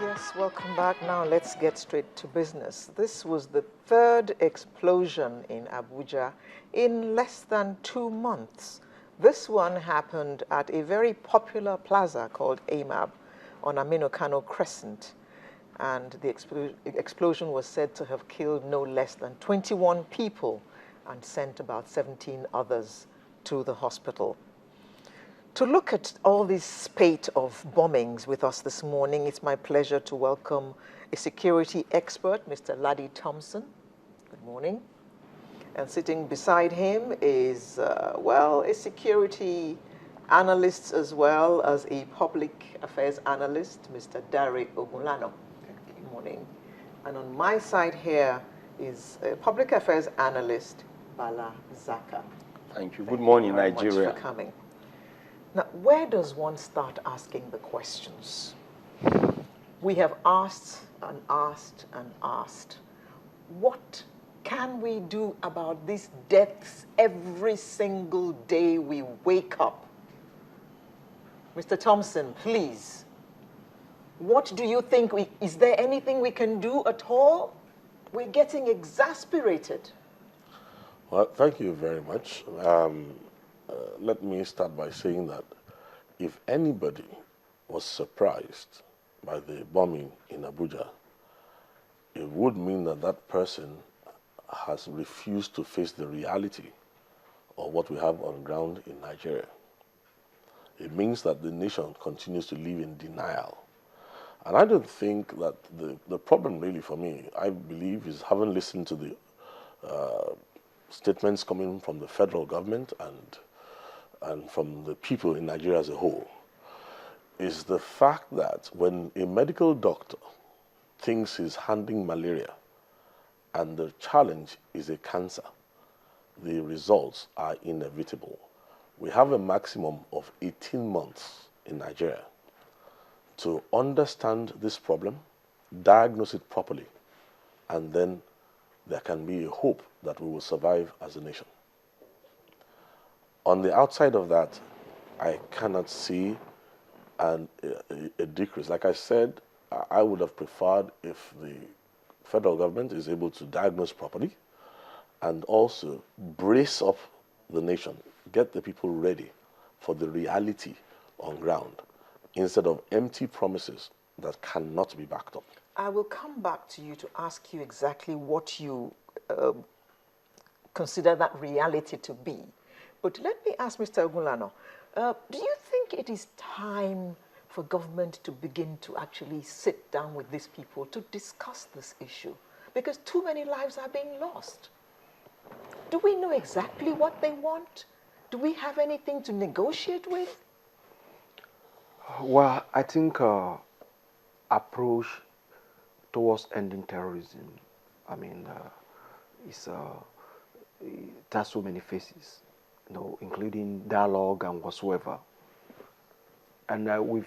Yes, welcome back. Now let's get straight to business. This was the third explosion in Abuja in less than 2 months. This one happened at a very popular plaza called AMAB on Aminu Kano Crescent. And the explosion was said to have killed no less than 21 people and sent about 17 others to the hospital. To look at all this spate of bombings with us this morning, it's my pleasure to welcome a security expert, Mr. Ladi Thompson. Good morning. And sitting beside him is, a security analyst as well as a public affairs analyst, Mr. Dare Ogunlano. Good morning. And on my side here is a public affairs analyst, Bala Zaka. Thank you. Good morning, Nigeria. Thank you very much for coming. Now, where does one start asking the questions? We have asked and asked and asked. What can we do about these deaths every single day we wake up? Mr. Thompson, please. What do you think? Is there anything we can do at all? We're getting exasperated. Well, thank you very much. Let me start by saying that if anybody was surprised by the bombing in Abuja, it would mean that that person has refused to face the reality of what we have on ground in Nigeria. It means that the nation continues to live in denial. And I don't think that the problem really for me, I believe, is having listened to the statements coming from the federal government and from the people in Nigeria as a whole, is the fact that when a medical doctor thinks he's handling malaria and the challenge is a cancer, the results are inevitable. We have a maximum of 18 months in Nigeria to understand this problem, diagnose it properly, and then there can be a hope that we will survive as a nation. On the outside of that, I cannot see a decrease. Like I said, I would have preferred if the federal government is able to diagnose properly and also brace up the nation, get the people ready for the reality on ground instead of empty promises that cannot be backed up. I will come back to you to ask you exactly what you consider that reality to be. But let me ask Mr. Ogunlano, do you think it is time for government to begin to actually sit down with these people to discuss this issue? Because too many lives are being lost. Do we know exactly what they want? Do we have anything to negotiate with? Well, I think approach towards ending terrorism, it has so many faces, including dialogue and whatsoever. And we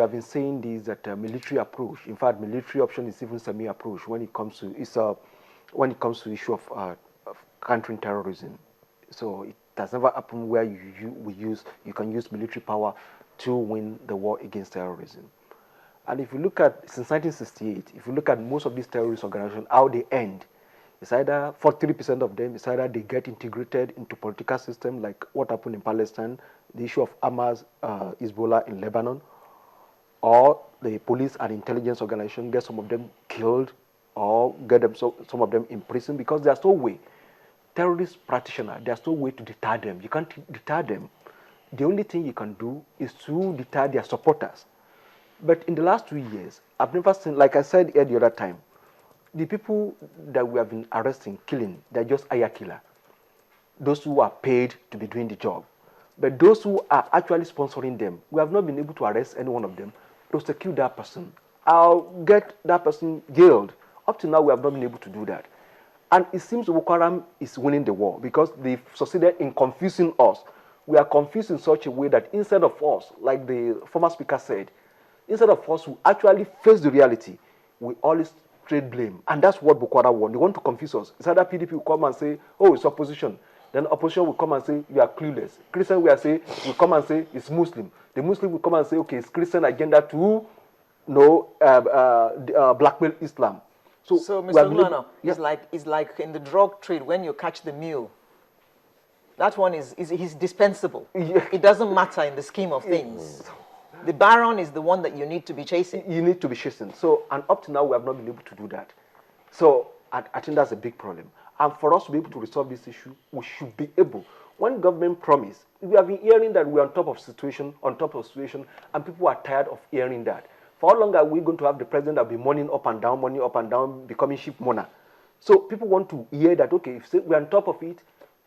have been saying this, that military approach, in fact, military option is even semi-approach when it comes to the issue of countering terrorism. So it has never happened where you can use military power to win the war against terrorism. And if you look at, since 1968, if you look at most of these terrorist organizations, how they end, it's either 43% of them, it's either they get integrated into political system, like what happened in Palestine, the issue of Hamas, Hezbollah in Lebanon, or the police and intelligence organization get some of them killed or get them some of them in prison, because there's no way. Terrorist practitioners, there's no way to deter them. You can't deter them. The only thing you can do is to deter their supporters. But in the last 2 years, I've never seen, like I said at the other time, the people that we have been arresting, killing, they're just hire killer. Those who are paid to be doing the job. But those who are actually sponsoring them, we have not been able to arrest any one of them, prosecute that person, I'll get that person jailed. Up to now, we have not been able to do that. And it seems Boko Haram is winning the war because they've succeeded in confusing us. We are confused in such a way that instead of us, like the former speaker said, instead of us who actually face the reality, we always trade blame. And that's what Boko Haram want. They want to confuse us. It's either PDP will come and say, oh, it's opposition. Then opposition will come and say, you are clueless. Christian will come and say, it's Muslim. The Muslim will come and say, okay, it's Christian agenda to blackmail Islam. So we have Mr. been able- Ulana, yeah. it's like in the drug trade when you catch the mule. That one is dispensable. Yeah. It doesn't matter in the scheme of things. The baron is the one that you need to be chasing. You need to be chasing. So, and up to now, we have not been able to do that. So, I think that's a big problem. And for us to be able to resolve this issue, we should be able. When government promise, we have been hearing that we're on top of situation, and people are tired of hearing that. For how long are we going to have the president that will be money up and down, becoming cheap money? So people want to hear that, okay, if we're on top of it,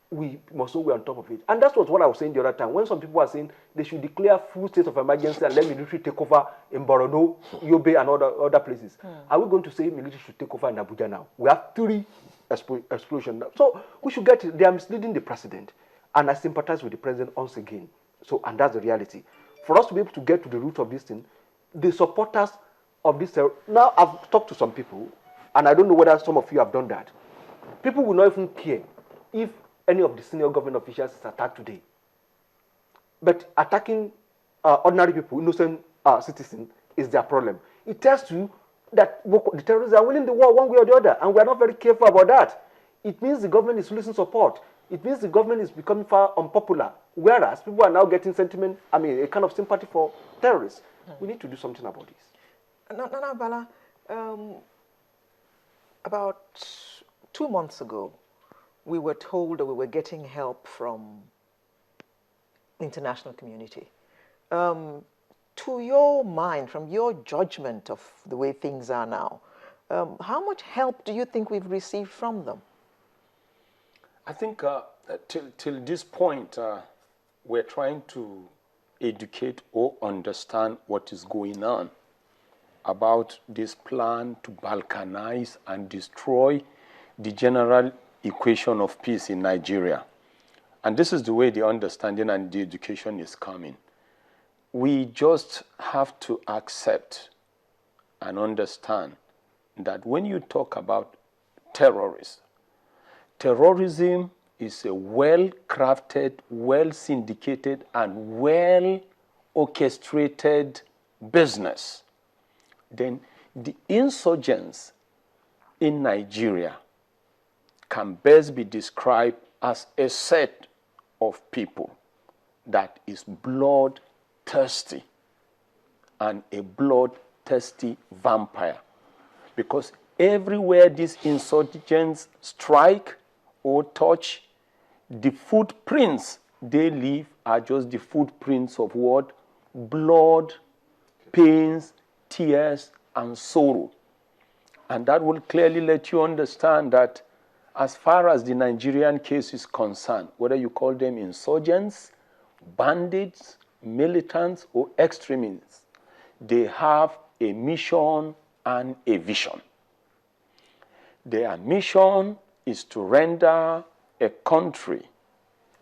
we must know we're on top of it. And that's what I was saying the other time. When some people are saying they should declare full state of emergency and let military take over in Borno, Yobe, and other places. Are we going to say military should take over in Abuja now? We have 3 explosions. So we should get it. They are misleading the president. And I sympathize with the president once again. So, and that's the reality. For us to be able to get to the root of this thing, the supporters of this, now I've talked to some people, and I don't know whether some of you have done that. People will not even care if any of the senior government officials is attacked today. But attacking ordinary people, innocent citizens, is their problem. It tells you that the terrorists are winning the war one way or the other, and we are not very careful about that. It means the government is losing support. It means the government is becoming far unpopular, whereas people are now getting sentiment, a kind of sympathy for terrorists. We need to do something about this. Nana Bala, about 2 months ago, we were told that we were getting help from the international community. To your mind, from your judgment of the way things are now, how much help do you think we've received from them? I think till this point, we're trying to educate or understand what is going on about this plan to balkanize and destroy the general equation of peace in Nigeria. And this is the way the understanding and the education is coming. We just have to accept and understand that when you talk about terrorism is a well-crafted, well-syndicated, and well-orchestrated business. Then the insurgents in Nigeria can best be described as a set of people that is bloodthirsty and a bloodthirsty vampire. Because everywhere these insurgents strike or touch, the footprints they leave are just the footprints of what? Blood, pains, tears, and sorrow. And that will clearly let you understand that as far as the Nigerian case is concerned, whether you call them insurgents, bandits, militants, or extremists, they have a mission and a vision. Their mission is to render a country